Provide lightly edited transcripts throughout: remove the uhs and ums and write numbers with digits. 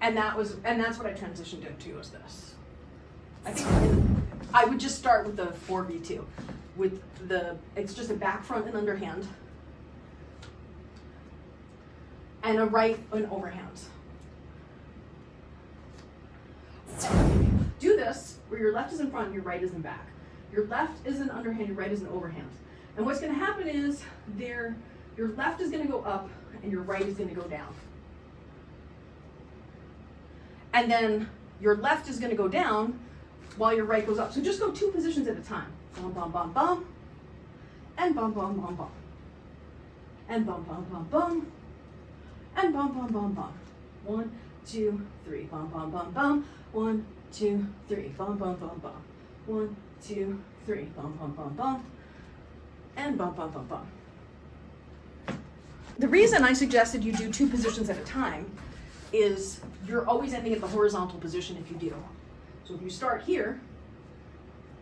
And that's what I transitioned into, was this. I think I would just start with the 4v2. It's just a back, front, and underhand. And a right and overhand. Do this where your left is in front and your right is in back. Your left is an underhand, your right is an overhand. And what's going to happen is your left is going to go up and your right is going to go down. And then your left is going to go down while your right goes up. So just go 2 positions at a time. Bum, bum, bum, bum. And bum, bum, bum, bum. And bum, bum, bum, bum. And bum, bum, bum, bum. 1, 2, 3. Bum, bum, bum, bum. 1, 2, 3. Bum, bum, bum, bum. 1, 2, 3. Bum, bum, bum, bum. And bum, bum, bum, bum. The reason I suggested you do 2 positions at a time is you're always ending at the horizontal position if you do. So if you start here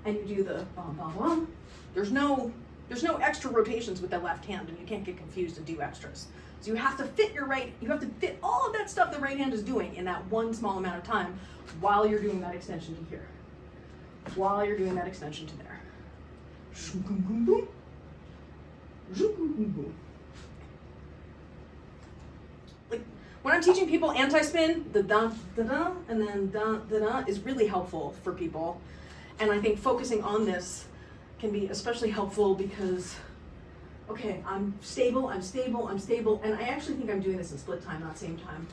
and you do the bum, bum, bum, there's no extra rotations with the left hand, and you can't get confused and do extras. So you have to fit you have to fit all of that stuff the right hand is doing in that one small amount of time while you're doing that extension to here. While you're doing that extension to there. Like when I'm teaching people anti-spin, the da da da and then da da da is really helpful for people. And I think focusing on this can be especially helpful because, okay, I'm stable, and I actually think I'm doing this in split time, not same time.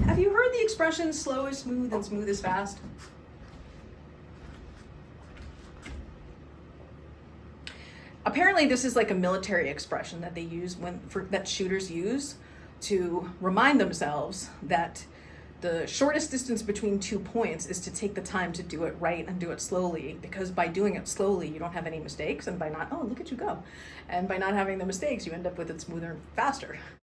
Have you heard the expression slow is smooth and smooth is fast? Apparently this is like a military expression that they use that shooters use to remind themselves that the shortest distance between 2 points is to take the time to do it right and do it slowly, because by doing it slowly you don't have any mistakes, and by not, oh look at you go, and by not having the mistakes you end up with it smoother and faster.